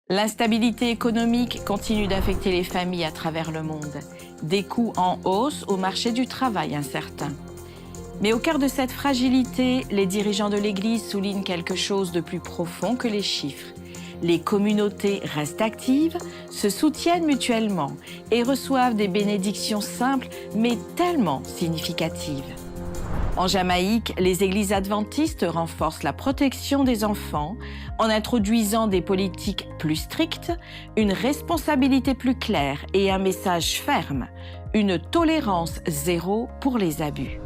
L'instabilité économique continue d'affecter les familles à travers le monde. Des coûts en hausse au marché du travail incertain. Mais au cœur de cette fragilité, les dirigeants de l'Église soulignent quelque chose de plus profond que les chiffres. Les communautés restent actives, se soutiennent mutuellement et reçoivent des bénédictions simples mais tellement significatives. En Jamaïque, les églises adventistes renforcent la protection des enfants en introduisant des politiques plus strictes, une responsabilité plus claire et un message ferme, une tolérance zéro pour les abus.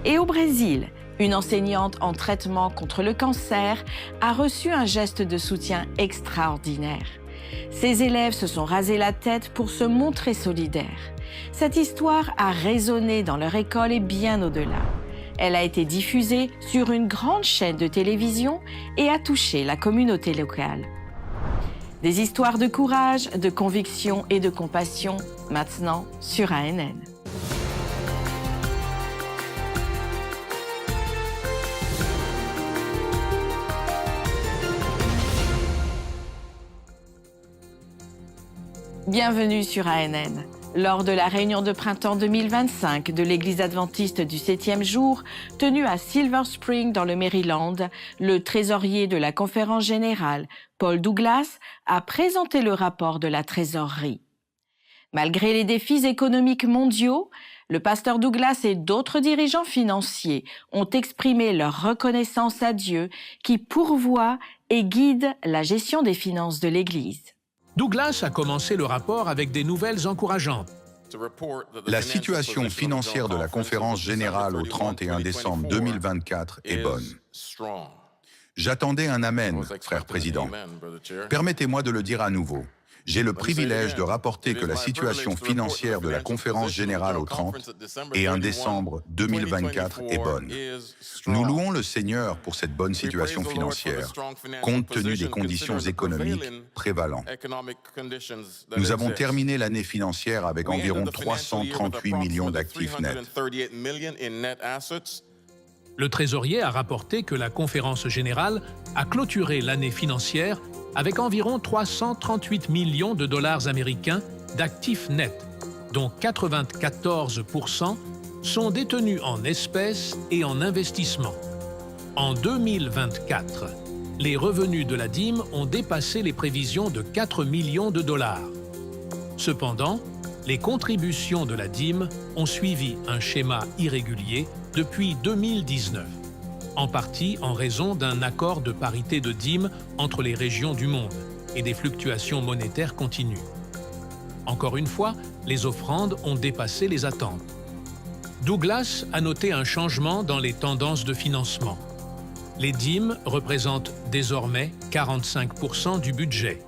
Et au Brésil, une enseignante en traitement contre le cancer a reçu un geste de soutien extraordinaire. Ses élèves se sont rasés la tête pour se montrer solidaires. Cette histoire a résonné dans leur école et bien au-delà. Elle a été diffusée sur une grande chaîne de télévision et a touché la communauté locale. Des histoires de courage, de conviction et de compassion, maintenant sur ANN. Bienvenue sur ANN. Lors de la réunion de printemps 2025 de l'Église adventiste du 7e jour, tenue à Silver Spring dans le Maryland, le trésorier de la conférence générale, Paul Douglas, a présenté le rapport de la trésorerie. Malgré les défis économiques mondiaux, le pasteur Douglas et d'autres dirigeants financiers ont exprimé leur reconnaissance à Dieu qui pourvoit et guide la gestion des finances de l'Église. Douglas a commencé le rapport avec des nouvelles encourageantes. La situation financière de la conférence générale au 31 décembre 2024 est bonne. J'attendais un Amen, frère président. Permettez-moi de le dire à nouveau. J'ai le privilège de rapporter que la situation financière de la conférence générale au 30 et 1 décembre 2024 est bonne. Nous louons le Seigneur pour cette bonne situation financière, compte tenu des conditions économiques prévalentes. Nous avons terminé l'année financière avec environ 338 millions d'actifs nets. Le trésorier a rapporté que la conférence générale a clôturé l'année financière avec environ 338 millions de dollars américains d'actifs nets, dont 94% sont détenus en espèces et en investissements. En 2024, les revenus de la dîme ont dépassé les prévisions de 4 millions de dollars. Cependant, les contributions de la dîme ont suivi un schéma irrégulier depuis 2019. En partie en raison d'un accord de parité de dîmes entre les régions du monde et des fluctuations monétaires continues. Encore une fois, les offrandes ont dépassé les attentes. Douglas a noté un changement dans les tendances de financement. Les dîmes représentent désormais 45% du budget,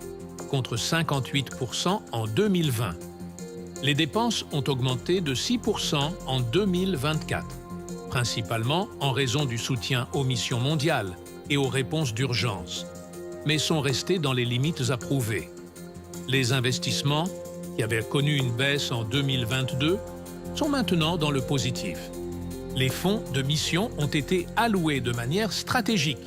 contre 58% en 2020. Les dépenses ont augmenté de 6% en 2024. Principalement en raison du soutien aux missions mondiales et aux réponses d'urgence, mais sont restés dans les limites approuvées. Les investissements, qui avaient connu une baisse en 2022, sont maintenant dans le positif. Les fonds de mission ont été alloués de manière stratégique.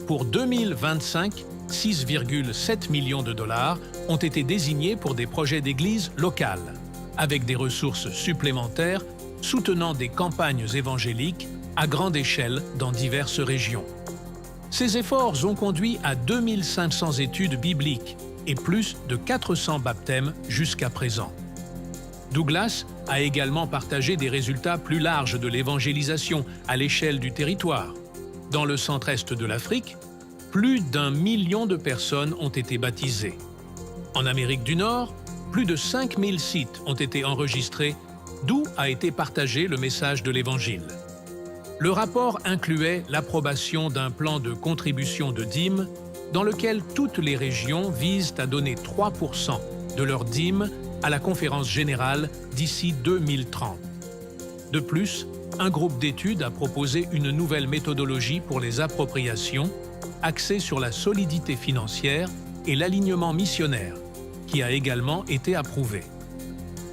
Pour 2025, 6,7 millions de dollars ont été désignés pour des projets d'église locales, avec des ressources supplémentaires soutenant des campagnes évangéliques à grande échelle dans diverses régions. Ces efforts ont conduit à 2500 études bibliques et plus de 400 baptêmes jusqu'à présent. Douglas a également partagé des résultats plus larges de l'évangélisation à l'échelle du territoire. Dans le centre-est de l'Afrique, plus d'1 million de personnes ont été baptisées. En Amérique du Nord, plus de 5000 sites ont été enregistrés d'où a été partagé le message de l'Évangile. Le rapport incluait l'approbation d'un plan de contribution de dîmes dans lequel toutes les régions visent à donner 3% de leurs dîmes à la conférence générale d'ici 2030. De plus, un groupe d'études a proposé une nouvelle méthodologie pour les appropriations axée sur la solidité financière et l'alignement missionnaire, qui a également été approuvée.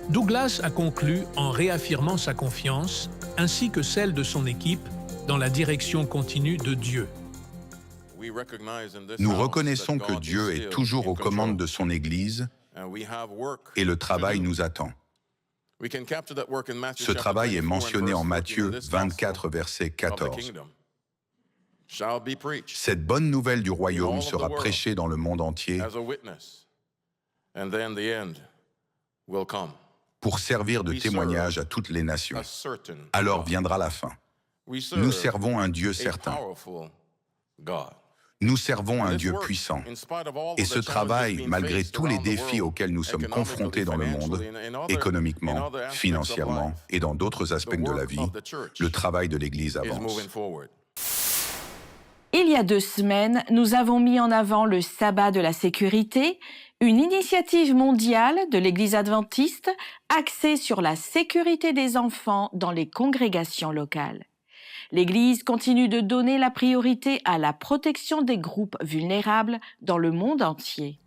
Douglas a conclu en réaffirmant sa confiance, ainsi que celle de son équipe, dans la direction continue de Dieu. Nous reconnaissons que Dieu est toujours aux commandes de son Église et le travail nous attend. Ce travail est mentionné en Matthieu 24, verset 14. Cette bonne nouvelle du royaume sera prêchée dans le monde entier pour servir de témoignage à toutes les nations. Alors viendra la fin. Nous servons un Dieu certain. Nous servons un Dieu puissant. Et ce travail, malgré tous les défis auxquels nous sommes confrontés dans le monde, économiquement, financièrement et dans d'autres aspects de la vie, le travail de l'Église avance. Il y a 2 semaines, nous avons mis en avant le sabbat de la sécurité, une initiative mondiale de l'Église adventiste axée sur la sécurité des enfants dans les congrégations locales. L'Église continue de donner la priorité à la protection des groupes vulnérables dans le monde entier.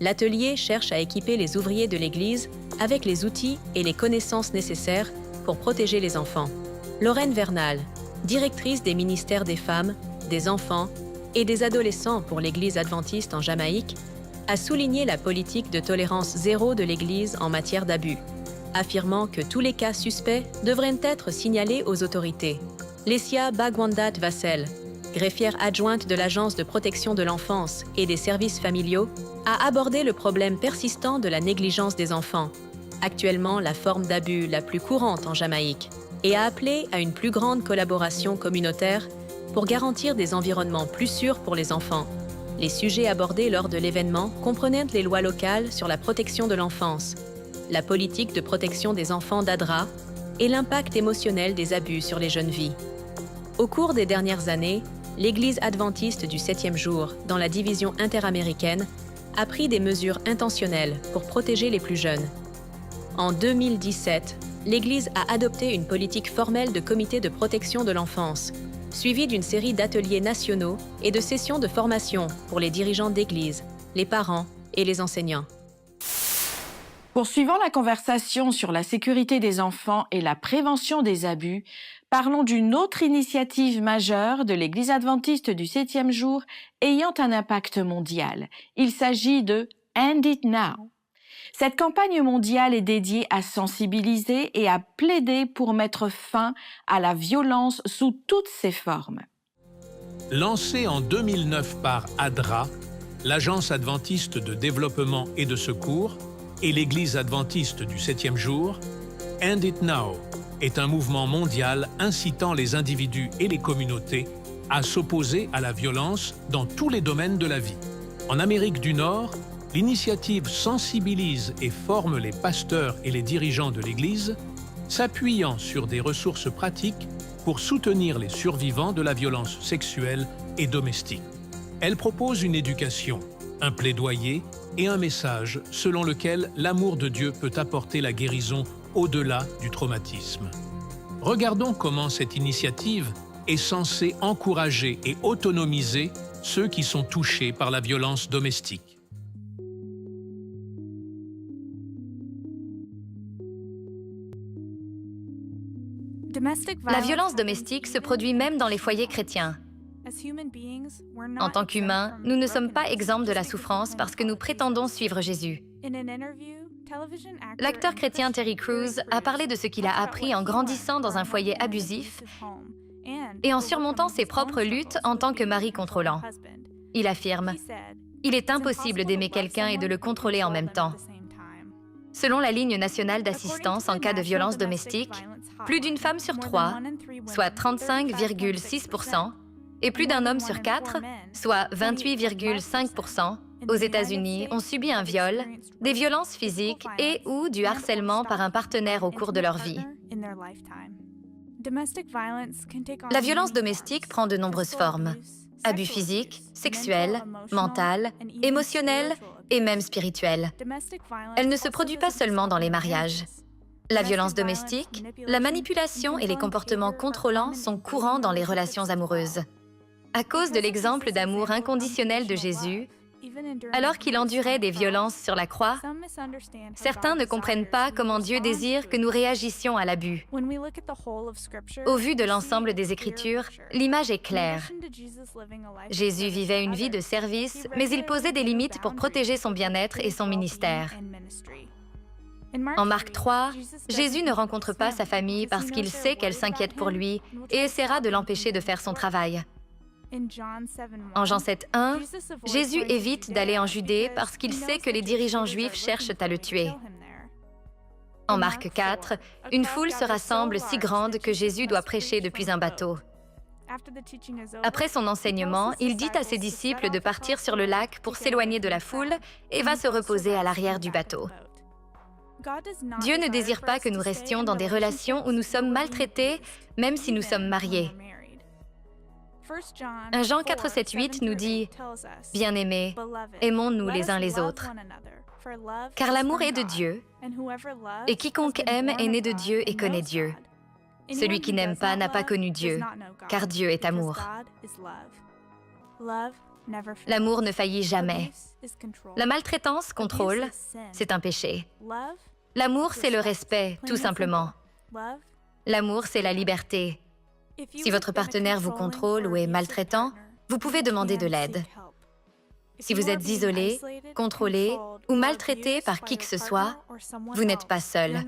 L'atelier cherche à équiper les ouvriers de l'Église avec les outils et les connaissances nécessaires pour protéger les enfants. Lorraine Vernal, directrice des ministères des femmes, des enfants et des adolescents pour l'Église adventiste en Jamaïque, a souligné la politique de tolérance zéro de l'Église en matière d'abus, affirmant que tous les cas suspects devraient être signalés aux autorités. Lesia Bagwandat Vassel, greffière adjointe de l'Agence de protection de l'enfance et des services familiaux, a abordé le problème persistant de la négligence des enfants, actuellement la forme d'abus la plus courante en Jamaïque, et a appelé à une plus grande collaboration communautaire pour garantir des environnements plus sûrs pour les enfants. Les sujets abordés lors de l'événement comprenaient les lois locales sur la protection de l'enfance, la politique de protection des enfants d'ADRA et l'impact émotionnel des abus sur les jeunes filles. Au cours des dernières années, l'Église adventiste du 7e jour, dans la division interaméricaine, a pris des mesures intentionnelles pour protéger les plus jeunes. En 2017, l'Église a adopté une politique formelle de comité de protection de l'enfance, suivie d'une série d'ateliers nationaux et de sessions de formation pour les dirigeants d'Église, les parents et les enseignants. Poursuivant la conversation sur la sécurité des enfants et la prévention des abus, parlons d'une autre initiative majeure de l'Église adventiste du 7e jour ayant un impact mondial. Il s'agit de End It Now. Cette campagne mondiale est dédiée à sensibiliser et à plaider pour mettre fin à la violence sous toutes ses formes. Lancée en 2009 par ADRA, l'Agence adventiste de développement et de secours, et l'Église adventiste du 7e jour, End It Now est un mouvement mondial incitant les individus et les communautés à s'opposer à la violence dans tous les domaines de la vie. En Amérique du Nord, l'initiative sensibilise et forme les pasteurs et les dirigeants de l'Église, s'appuyant sur des ressources pratiques pour soutenir les survivants de la violence sexuelle et domestique. Elle propose une éducation, un plaidoyer et un message selon lequel l'amour de Dieu peut apporter la guérison au-delà du traumatisme. Regardons comment cette initiative est censée encourager et autonomiser ceux qui sont touchés par la violence domestique. La violence domestique se produit même dans les foyers chrétiens. En tant qu'humains, nous ne sommes pas exempts de la souffrance parce que nous prétendons suivre Jésus. L'acteur chrétien Terry Crews a parlé de ce qu'il a appris en grandissant dans un foyer abusif et en surmontant ses propres luttes en tant que mari contrôlant. Il affirme « Il est impossible d'aimer quelqu'un et de le contrôler en même temps. » Selon la ligne nationale d'assistance en cas de violence domestique, plus d'une femme sur 3, soit 35,6%, et plus d'un homme sur 4, soit 28,5%, aux États-Unis ont subi un viol, des violences physiques et ou du harcèlement par un partenaire au cours de leur vie. La violence domestique prend de nombreuses formes. Abus physiques, sexuels, mental, émotionnels et même spirituels. Elle ne se produit pas seulement dans les mariages. La violence domestique, la manipulation et les comportements contrôlants sont courants dans les relations amoureuses. À cause de l'exemple d'amour inconditionnel de Jésus, Alors qu'il endurait des violences sur la croix, certains ne comprennent pas comment Dieu désire que nous réagissions à l'abus. Au vu de l'ensemble des Écritures, l'image est claire. Jésus vivait une vie de service, mais il posait des limites pour protéger son bien-être et son ministère. En Marc 3, Jésus ne rencontre pas sa famille parce qu'il sait qu'elle s'inquiète pour lui et essaiera de l'empêcher de faire son travail. En Jean 7:1, Jésus évite d'aller en Judée parce qu'il sait que les dirigeants juifs cherchent à le tuer. En Marc 4, une foule se rassemble si grande que Jésus doit prêcher depuis un bateau. Après son enseignement, il dit à ses disciples de partir sur le lac pour s'éloigner de la foule et va se reposer à l'arrière du bateau. Dieu ne désire pas que nous restions dans des relations où nous sommes maltraités, même si nous sommes mariés. 1 Jean 4, 7, 8 nous dit « Bien-aimés, aimons-nous les uns les autres, car l'amour est de Dieu, et quiconque aime est né de Dieu et connaît Dieu. Celui qui n'aime pas n'a pas connu Dieu, car Dieu est amour. L'amour ne faillit jamais. La maltraitance contrôle, c'est un péché. L'amour, c'est le respect, tout simplement. L'amour, c'est la liberté. Si votre partenaire vous contrôle ou est maltraitant, vous pouvez demander de l'aide. Si vous êtes isolé, contrôlé ou maltraité par qui que ce soit, vous n'êtes pas seul.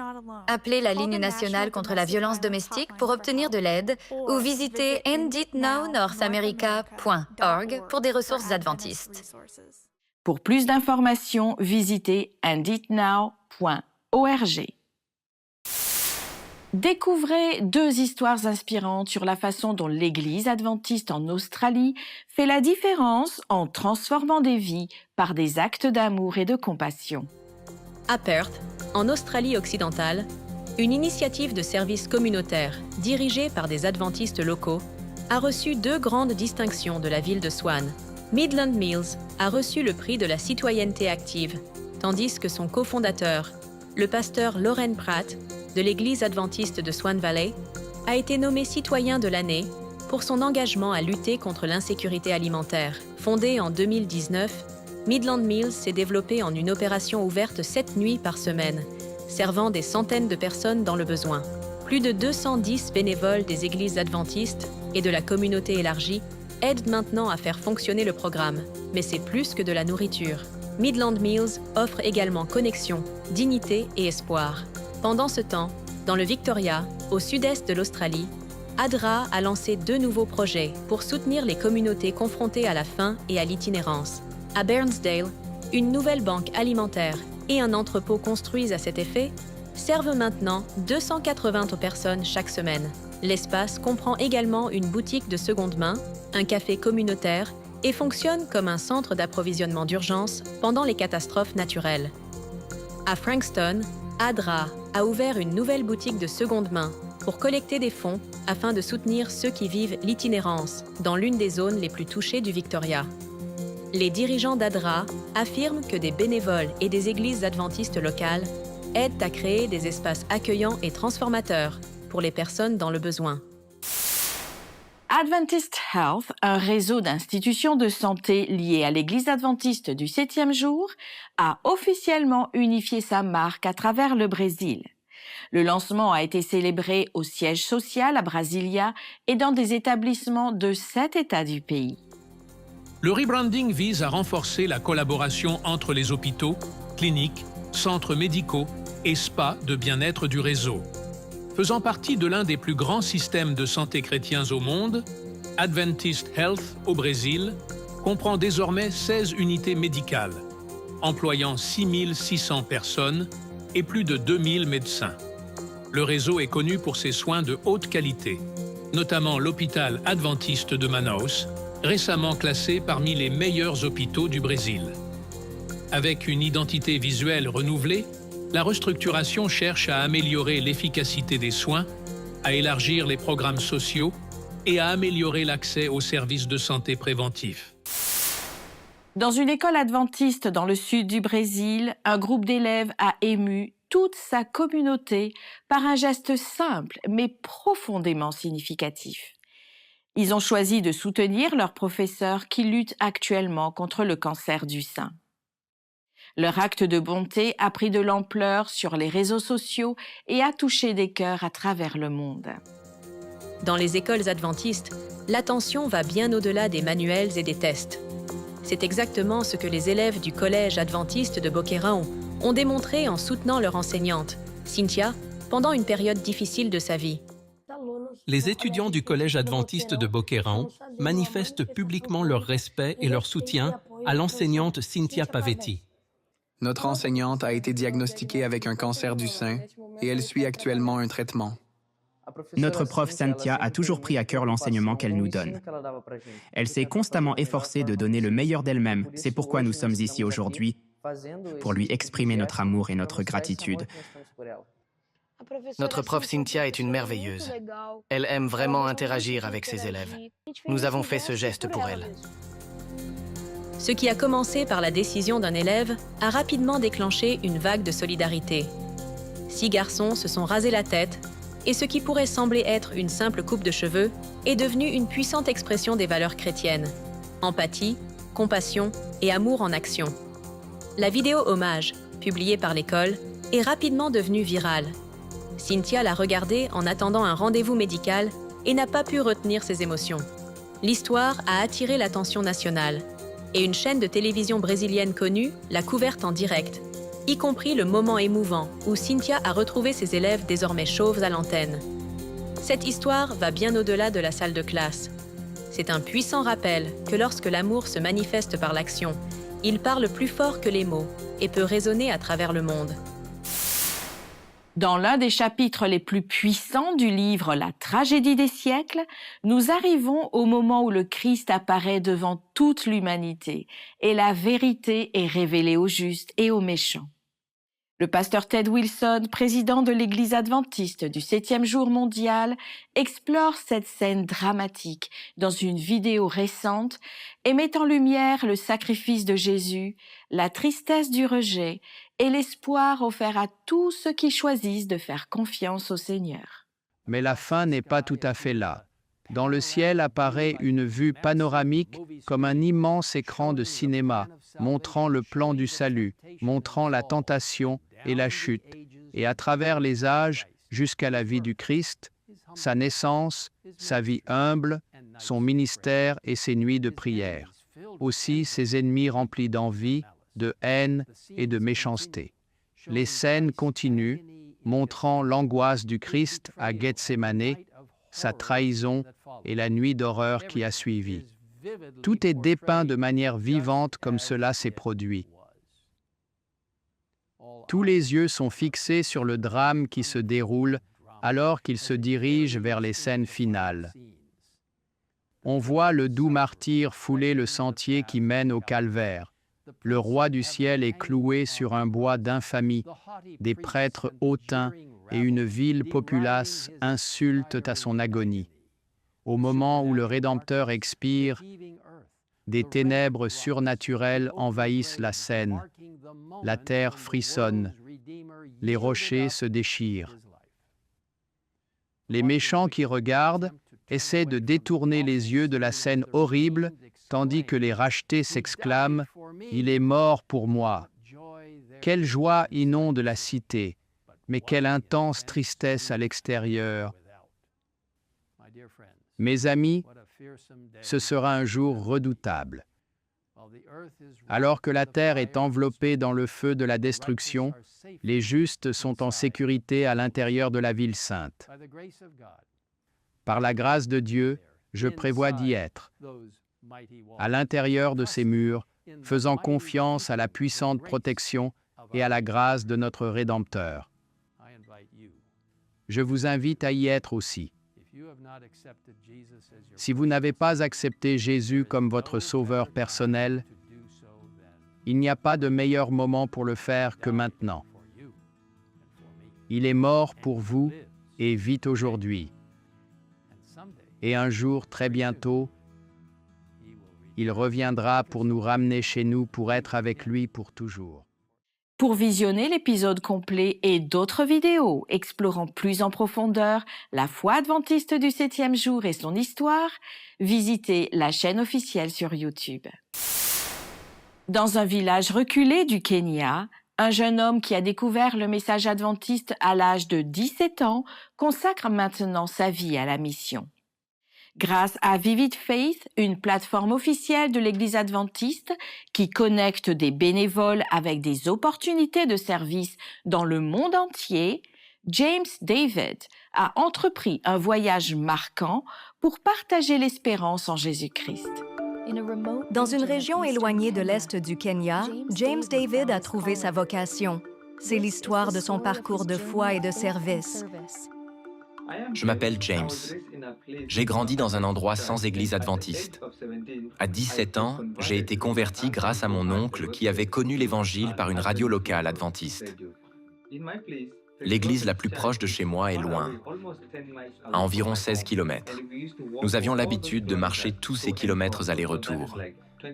Appelez la ligne nationale contre la violence domestique pour obtenir de l'aide ou visitez enditnownorthamerica.org pour des ressources adventistes. Pour plus d'informations, visitez enditnow.org. Découvrez 2 histoires inspirantes sur la façon dont l'Église adventiste en Australie fait la différence en transformant des vies par des actes d'amour et de compassion. À Perth, en Australie occidentale, une initiative de service communautaire dirigée par des adventistes locaux a reçu 2 grandes distinctions de la ville de Swan. Midland Mills a reçu le prix de la citoyenneté active, tandis que son cofondateur, le pasteur Loren Pratt, de l'Église adventiste de Swan Valley, a été nommé citoyen de l'année pour son engagement à lutter contre l'insécurité alimentaire. Fondé en 2019, Midland Mills s'est développé en une opération ouverte 7 nuits par semaine, servant des centaines de personnes dans le besoin. Plus de 210 bénévoles des églises adventistes et de la communauté élargie aident maintenant à faire fonctionner le programme, mais c'est plus que de la nourriture. Midland Mills offre également connexion, dignité et espoir. Pendant ce temps, dans le Victoria, au sud-est de l'Australie, ADRA a lancé 2 nouveaux projets pour soutenir les communautés confrontées à la faim et à l'itinérance. À Bairnsdale, une nouvelle banque alimentaire et un entrepôt construits à cet effet servent maintenant 280 personnes chaque semaine. L'espace comprend également une boutique de seconde main, un café communautaire et fonctionne comme un centre d'approvisionnement d'urgence pendant les catastrophes naturelles. À Frankston, ADRA a ouvert une nouvelle boutique de seconde main pour collecter des fonds afin de soutenir ceux qui vivent l'itinérance dans l'une des zones les plus touchées du Victoria. Les dirigeants d'ADRA affirment que des bénévoles et des églises adventistes locales aident à créer des espaces accueillants et transformateurs pour les personnes dans le besoin. Adventist Health, un réseau d'institutions de santé liées à l'Église adventiste du 7e jour, a officiellement unifié sa marque à travers le Brésil. Le lancement a été célébré au siège social à Brasilia et dans des établissements de 7 États du pays. Le rebranding vise à renforcer la collaboration entre les hôpitaux, cliniques, centres médicaux et spas de bien-être du réseau. Faisant partie de l'un des plus grands systèmes de santé chrétiens au monde, Adventist Health au Brésil comprend désormais 16 unités médicales, employant 6 600 personnes et plus de 2000 médecins. Le réseau est connu pour ses soins de haute qualité, notamment l'hôpital adventiste de Manaus, récemment classé parmi les meilleurs hôpitaux du Brésil. Avec une identité visuelle renouvelée, la restructuration cherche à améliorer l'efficacité des soins, à élargir les programmes sociaux et à améliorer l'accès aux services de santé préventifs. Dans une école adventiste dans le sud du Brésil, un groupe d'élèves a ému toute sa communauté par un geste simple mais profondément significatif. Ils ont choisi de soutenir leur professeur qui lutte actuellement contre le cancer du sein. Leur acte de bonté a pris de l'ampleur sur les réseaux sociaux et a touché des cœurs à travers le monde. Dans les écoles adventistes, l'attention va bien au-delà des manuels et des tests. C'est exactement ce que les élèves du collège adventiste de Boquerón ont démontré en soutenant leur enseignante, Cynthia, pendant une période difficile de sa vie. Les étudiants du collège adventiste de Boquerón manifestent publiquement leur respect et leur soutien à l'enseignante Cynthia Pavetti. Notre enseignante a été diagnostiquée avec un cancer du sein et elle suit actuellement un traitement. Notre prof Cynthia a toujours pris à cœur l'enseignement qu'elle nous donne. Elle s'est constamment efforcée de donner le meilleur d'elle-même. C'est pourquoi nous sommes ici aujourd'hui, pour lui exprimer notre amour et notre gratitude. Notre prof Cynthia est une merveilleuse. Elle aime vraiment interagir avec ses élèves. Nous avons fait ce geste pour elle. Ce qui a commencé par la décision d'un élève a rapidement déclenché une vague de solidarité. 6 garçons se sont rasés la tête et ce qui pourrait sembler être une simple coupe de cheveux est devenu une puissante expression des valeurs chrétiennes. Empathie, compassion et amour en action. La vidéo hommage, publiée par l'école, est rapidement devenue virale. Cynthia l'a regardée en attendant un rendez-vous médical et n'a pas pu retenir ses émotions. L'histoire a attiré l'attention nationale et une chaîne de télévision brésilienne connue l'a couverte en direct, y compris le moment émouvant où Cynthia a retrouvé ses élèves désormais chauves à l'antenne. Cette histoire va bien au-delà de la salle de classe. C'est un puissant rappel que lorsque l'amour se manifeste par l'action, il parle plus fort que les mots et peut résonner à travers le monde. Dans l'un des chapitres les plus puissants du livre La tragédie des siècles, nous arrivons au moment où le Christ apparaît devant toute l'humanité et la vérité est révélée aux justes et aux méchants. Le pasteur Ted Wilson, président de l'Église adventiste du 7e jour mondial, explore cette scène dramatique dans une vidéo récente et met en lumière le sacrifice de Jésus, la tristesse du rejet et l'espoir offert à tous ceux qui choisissent de faire confiance au Seigneur. Mais la fin n'est pas tout à fait là. Dans le ciel apparaît une vue panoramique comme un immense écran de cinéma, montrant le plan du salut, montrant la tentation et la chute, et à travers les âges jusqu'à la vie du Christ, sa naissance, sa vie humble, son ministère et ses nuits de prière. Aussi ses ennemis remplis d'envie, de haine et de méchanceté. Les scènes continuent, montrant l'angoisse du Christ à Gethsémane, sa trahison et la nuit d'horreur qui a suivi. Tout est dépeint de manière vivante comme cela s'est produit. Tous les yeux sont fixés sur le drame qui se déroule alors qu'il se dirige vers les scènes finales. On voit le doux martyr fouler le sentier qui mène au calvaire. Le roi du ciel est cloué sur un bois d'infamie. Des prêtres hautains et une vile populace insultent à son agonie. Au moment où le Rédempteur expire, des ténèbres surnaturelles envahissent la scène. La terre frissonne. Les rochers se déchirent. Les méchants qui regardent essaient de détourner les yeux de la scène horrible, tandis que les rachetés s'exclament « Il est mort pour moi ». Quelle joie inonde la cité, mais quelle intense tristesse à l'extérieur. Mes amis, ce sera un jour redoutable. Alors que la terre est enveloppée dans le feu de la destruction, les justes sont en sécurité à l'intérieur de la ville sainte. Par la grâce de Dieu, je prévois d'y être, à l'intérieur de ces murs, faisant confiance à la puissante protection et à la grâce de notre Rédempteur. Je vous invite à y être aussi. Si vous n'avez pas accepté Jésus comme votre sauveur personnel, il n'y a pas de meilleur moment pour le faire que maintenant. Il est mort pour vous et vit aujourd'hui. Et un jour, très bientôt, il reviendra pour nous ramener chez nous pour être avec lui pour toujours. Pour visionner l'épisode complet et d'autres vidéos explorant plus en profondeur la foi adventiste du 7e jour et son histoire, visitez la chaîne officielle sur YouTube. Dans un village reculé du Kenya, un jeune homme qui a découvert le message adventiste à l'âge de 17 ans consacre maintenant sa vie à la mission. Grâce à Vivid Faith, une plateforme officielle de l'Église adventiste qui connecte des bénévoles avec des opportunités de service dans le monde entier, James David a entrepris un voyage marquant pour partager l'espérance en Jésus-Christ. Dans une région éloignée de l'Est du Kenya, James David a trouvé sa vocation. C'est l'histoire de son parcours de foi et de service. Je m'appelle James. J'ai grandi dans un endroit sans église adventiste. À 17 ans, j'ai été converti grâce à mon oncle qui avait connu l'Évangile par une radio locale adventiste. L'église la plus proche de chez moi est loin, à environ 16 km. Nous avions l'habitude de marcher tous ces kilomètres aller-retour.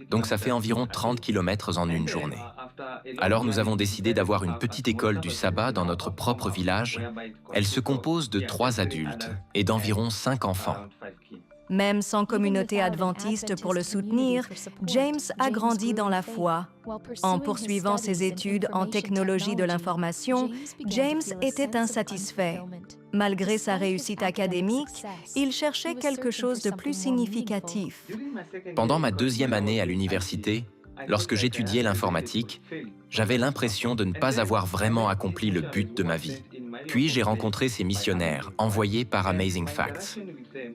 Donc ça fait environ 30 km en une journée. Alors nous avons décidé d'avoir une petite école du sabbat dans notre propre village. Elle se compose de 3 adultes et d'environ 5 enfants. Même sans communauté adventiste pour le soutenir, James a grandi dans la foi. En poursuivant ses études en technologie de l'information, James était insatisfait. Malgré sa réussite académique, il cherchait quelque chose de plus significatif. Pendant ma 2e année à l'université, lorsque j'étudiais l'informatique, j'avais l'impression de ne pas avoir vraiment accompli le but de ma vie. Puis j'ai rencontré ces missionnaires, envoyés par Amazing Facts.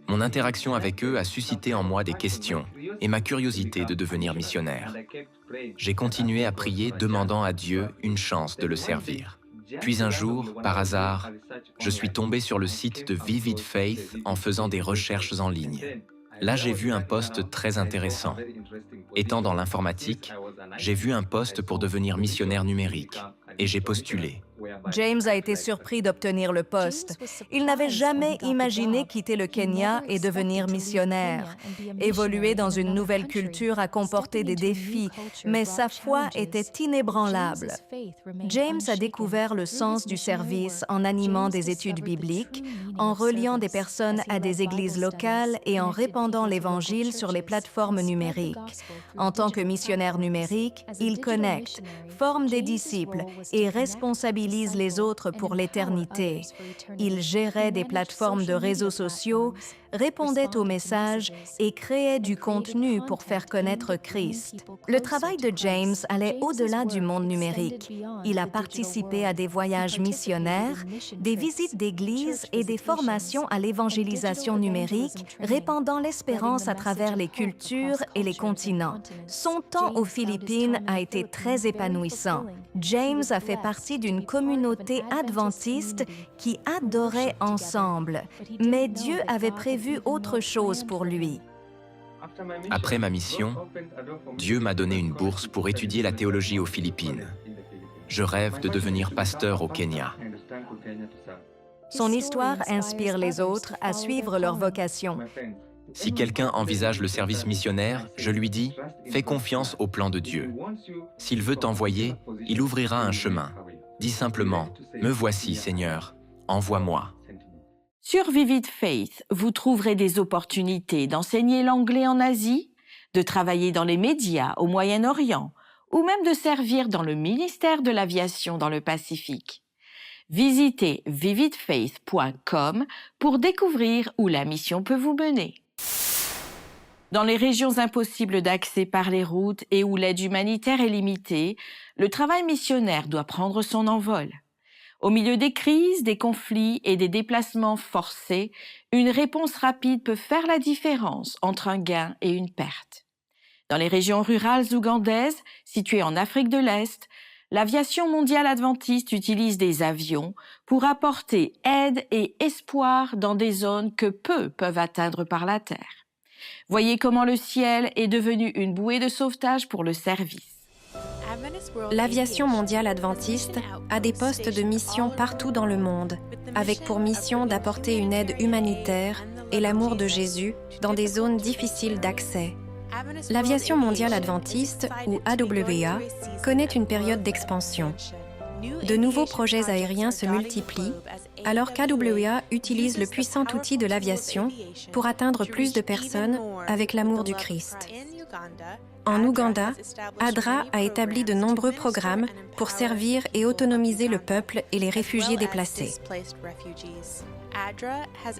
Mon interaction avec eux a suscité en moi des questions et ma curiosité de devenir missionnaire. J'ai continué à prier, demandant à Dieu une chance de le servir. Puis un jour, par hasard, je suis tombé sur le site de Vivid Faith en faisant des recherches en ligne. Là, j'ai vu un poste très intéressant. Étant dans l'informatique, j'ai vu un poste pour devenir missionnaire numérique et j'ai postulé. James a été surpris d'obtenir le poste. Il n'avait jamais imaginé quitter le Kenya et devenir missionnaire. Évoluer dans une nouvelle culture a comporté des défis, mais sa foi était inébranlable. James a découvert le sens du service en animant des études bibliques, en reliant des personnes à des églises locales et en répandant l'Évangile sur les plateformes numériques. En tant que missionnaire numérique, il connecte, forme des disciples et responsabilise les autres pour l'éternité. Il gérait des plateformes de réseaux sociaux, répondait aux messages et créait du contenu pour faire connaître Christ. Le travail de James allait au-delà du monde numérique. Il a participé à des voyages missionnaires, des visites d'églises et des formations à l'évangélisation numérique, répandant l'espérance à travers les cultures et les continents. Son temps aux Philippines a été très épanouissant. James a fait partie d'une communauté adventiste qui adorait ensemble, mais Dieu avait prévu autre chose pour lui. Après ma mission, Dieu m'a donné une bourse pour étudier la théologie aux Philippines. Je rêve de devenir pasteur au Kenya. Son histoire inspire les autres à suivre leur vocation. Si quelqu'un envisage le service missionnaire, je lui dis « Fais confiance au plan de Dieu. S'il veut t'envoyer, il ouvrira un chemin. Dis simplement « Me voici, Seigneur, envoie-moi ». Sur Vivid Faith, vous trouverez des opportunités d'enseigner l'anglais en Asie, de travailler dans les médias au Moyen-Orient ou même de servir dans le ministère de l'aviation dans le Pacifique. Visitez vividfaith.com pour découvrir où la mission peut vous mener. Dans les régions impossibles d'accès par les routes et où l'aide humanitaire est limitée, le travail missionnaire doit prendre son envol. Au milieu des crises, des conflits et des déplacements forcés, une réponse rapide peut faire la différence entre un gain et une perte. Dans les régions rurales ougandaises, situées en Afrique de l'Est, l'aviation mondiale adventiste utilise des avions pour apporter aide et espoir dans des zones que peu peuvent atteindre par la terre. Voyez comment le ciel est devenu une bouée de sauvetage pour le service. L'Aviation mondiale adventiste a des postes de mission partout dans le monde, avec pour mission d'apporter une aide humanitaire et l'amour de Jésus dans des zones difficiles d'accès. L'aviation mondiale adventiste, ou AWA, connaît une période d'expansion. De nouveaux projets aériens se multiplient, alors qu'AWA utilise le puissant outil de l'aviation pour atteindre plus de personnes avec l'amour du Christ. En Ouganda, ADRA a établi de nombreux programmes pour servir et autonomiser le peuple et les réfugiés déplacés.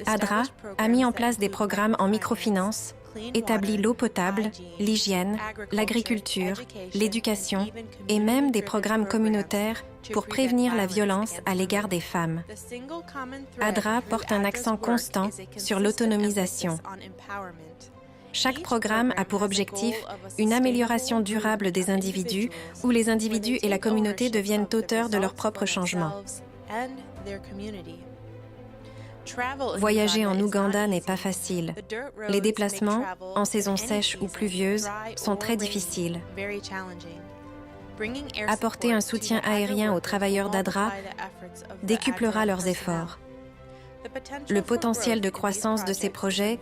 ADRA a mis en place des programmes en microfinance, établi l'eau potable, l'hygiène, l'agriculture, l'éducation et même des programmes communautaires pour prévenir la violence à l'égard des femmes. ADRA porte un accent constant sur l'autonomisation. Chaque programme a pour objectif une amélioration durable des individus où les individus et la communauté deviennent auteurs de leur propre changement. Voyager en Ouganda n'est pas facile. Les déplacements, en saison sèche ou pluvieuse, sont très difficiles. Apporter un soutien aérien aux travailleurs d'ADRA décuplera leurs efforts. Le potentiel de croissance de ces projets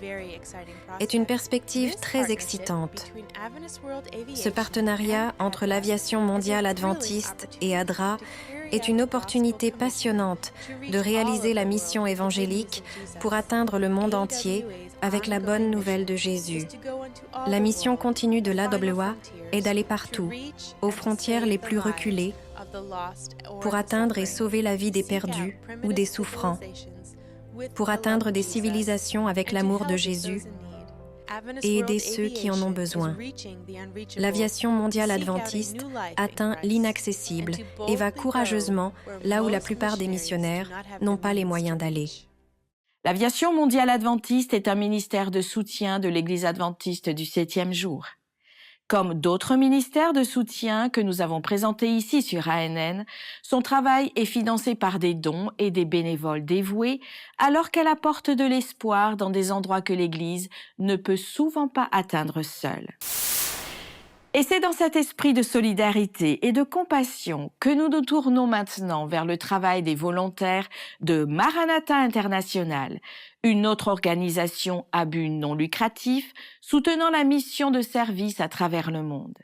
est une perspective très excitante. Ce partenariat entre l'aviation mondiale adventiste et ADRA est une opportunité passionnante de réaliser la mission évangélique pour atteindre le monde entier avec la bonne nouvelle de Jésus. La mission continue de l'AWA est d'aller partout, aux frontières les plus reculées, pour atteindre et sauver la vie des perdus ou des souffrants, pour atteindre des civilisations avec l'amour de Jésus et aider ceux qui en ont besoin. L'aviation mondiale adventiste atteint l'inaccessible et va courageusement là où la plupart des missionnaires n'ont pas les moyens d'aller. L'aviation mondiale adventiste est un ministère de soutien de l'Église adventiste du 7e jour. Comme d'autres ministères de soutien que nous avons présentés ici sur ANN, son travail est financé par des dons et des bénévoles dévoués, alors qu'elle apporte de l'espoir dans des endroits que l'Église ne peut souvent pas atteindre seule. Et c'est dans cet esprit de solidarité et de compassion que nous nous tournons maintenant vers le travail des volontaires de Maranatha International, une autre organisation à but non lucratif soutenant la mission de service à travers le monde.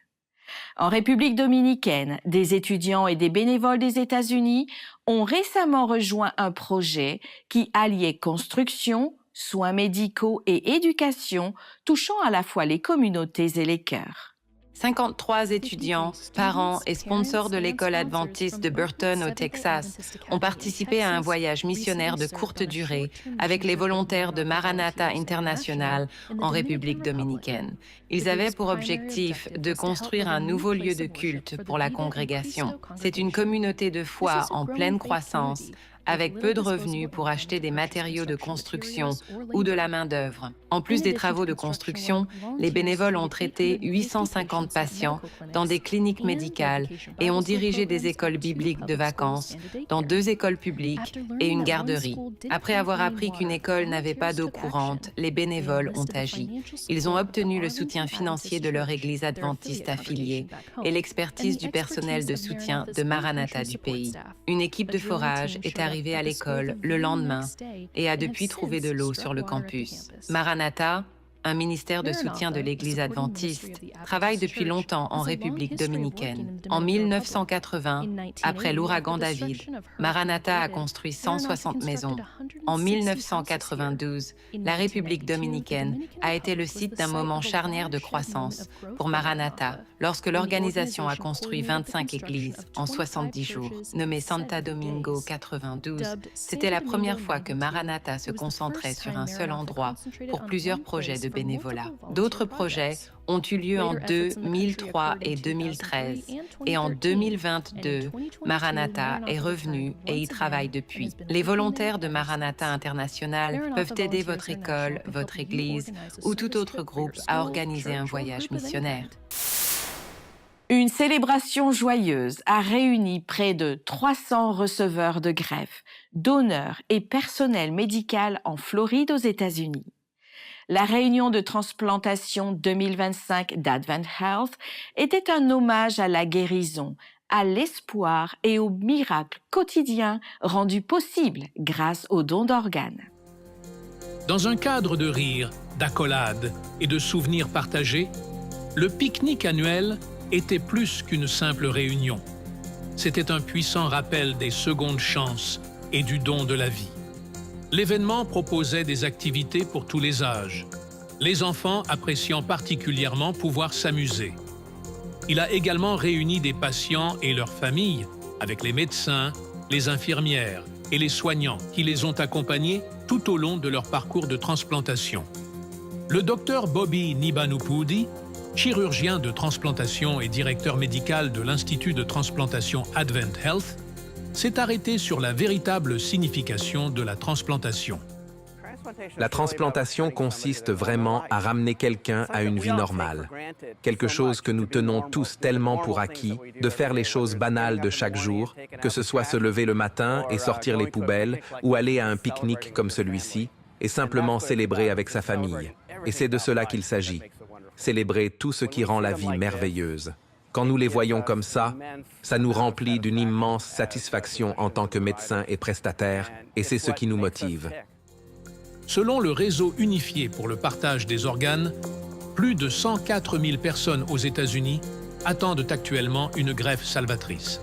En République dominicaine, des étudiants et des bénévoles des États-Unis ont récemment rejoint un projet qui alliait construction, soins médicaux et éducation, touchant à la fois les communautés et les cœurs. 53 étudiants, parents et sponsors de l'école adventiste de Burton au Texas ont participé à un voyage missionnaire de courte durée avec les volontaires de Maranatha International en République dominicaine. Ils avaient pour objectif de construire un nouveau lieu de culte pour la congrégation. C'est une communauté de foi en pleine croissance, avec peu de revenus pour acheter des matériaux de construction ou de la main-d'œuvre. En plus des travaux de construction, les bénévoles ont traité 850 patients dans des cliniques médicales et ont dirigé des écoles bibliques de vacances dans 2 écoles publiques et une garderie. Après avoir appris qu'une école n'avait pas d'eau courante, les bénévoles ont agi. Ils ont obtenu le soutien financier de leur église adventiste affiliée et l'expertise du personnel de soutien de Maranatha du pays. Une équipe de forage est arrivée à l'école le lendemain et a depuis trouvé de l'eau sur le campus. Maranatha, un ministère de soutien de l'Église adventiste, travaille depuis longtemps en République dominicaine. En 1980, après l'ouragan David, Maranatha a construit 160 maisons. En 1992, la République dominicaine a été le site d'un moment charnière de croissance pour Maranatha, lorsque l'organisation a construit 25 églises en 70 jours. Nommée Santa Domingo 92, c'était la première fois que Maranatha se concentrait sur un seul endroit pour plusieurs projets de bénévolat. D'autres projets ont eu lieu en 2003 et 2013. Et en 2022, Maranatha est revenu et y travaille depuis. Les volontaires de Maranatha International peuvent aider votre école, votre église ou tout autre groupe à organiser un voyage missionnaire. Une célébration joyeuse a réuni près de 300 receveurs de greffe, donneurs et personnel médical en Floride aux États-Unis. La réunion de transplantation 2025 d'Advent Health était un hommage à la guérison, à l'espoir et aux miracles quotidiens rendus possibles grâce aux dons d'organes. Dans un cadre de rire, d'accolade et de souvenirs partagés, Le pique-nique annuel était plus qu'une simple réunion. C'était un puissant rappel des secondes chances et du don de la vie. L'événement proposait des activités pour tous les âges, les enfants appréciant particulièrement pouvoir s'amuser. Il a également réuni des patients et leurs familles, avec les médecins, les infirmières et les soignants qui les ont accompagnés tout au long de leur parcours de transplantation. Le docteur Bobby Nibanupudi, chirurgien de transplantation et directeur médical de l'Institut de transplantation Advent Health, s'est arrêté sur la véritable signification de la transplantation. La transplantation consiste vraiment à ramener quelqu'un à une vie normale. Quelque chose que nous tenons tous tellement pour acquis, de faire les choses banales de chaque jour, que ce soit se lever le matin et sortir les poubelles, ou aller à un pique-nique comme celui-ci, et simplement célébrer avec sa famille. Et c'est de cela qu'il s'agit. Célébrer tout ce qui rend la vie merveilleuse. Quand nous les voyons comme ça nous remplit d'une immense satisfaction en tant que médecins et prestataires, et c'est ce qui nous motive. Selon le Réseau unifié pour le partage des organes, plus de 104 000 personnes aux États-Unis attendent actuellement une greffe salvatrice.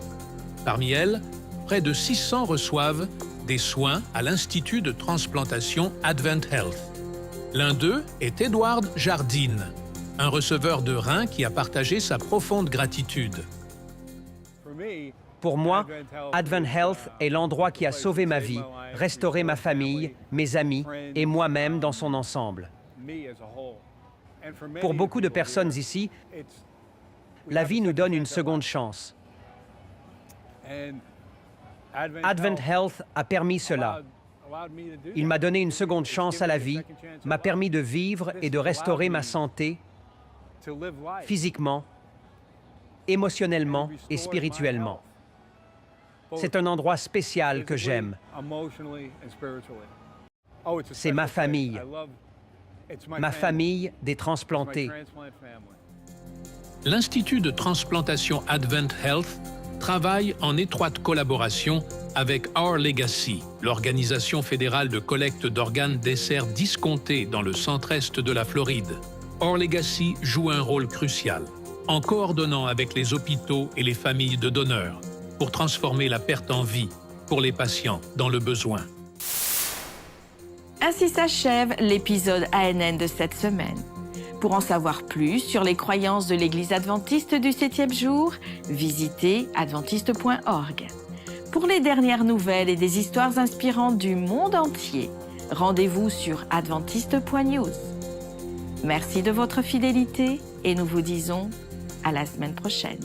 Parmi elles, près de 600 reçoivent des soins à l'Institut de transplantation Advent Health. L'un d'eux est Edward Jardine, un receveur de reins qui a partagé sa profonde gratitude. Pour moi, Advent Health est l'endroit qui a sauvé ma vie, restauré ma famille, mes amis et moi-même dans son ensemble. Pour beaucoup de personnes ici, la vie nous donne une seconde chance. Advent Health a permis cela. Il m'a donné une seconde chance à la vie, m'a permis de vivre et de restaurer ma santé, physiquement, émotionnellement et spirituellement. C'est un endroit spécial que j'aime. C'est ma famille des transplantés. L'Institut de transplantation Advent Health travaille en étroite collaboration avec Our Legacy, l'organisation fédérale de collecte d'organes décès discontés dans le centre-est de la Floride. Our Legacy joue un rôle crucial en coordonnant avec les hôpitaux et les familles de donneurs pour transformer la perte en vie pour les patients dans le besoin. Ainsi s'achève l'épisode ANN de cette semaine. Pour en savoir plus sur les croyances de l'Église adventiste du 7e jour, visitez adventiste.org. Pour les dernières nouvelles et des histoires inspirantes du monde entier, rendez-vous sur adventiste.news. Merci de votre fidélité et nous vous disons à la semaine prochaine.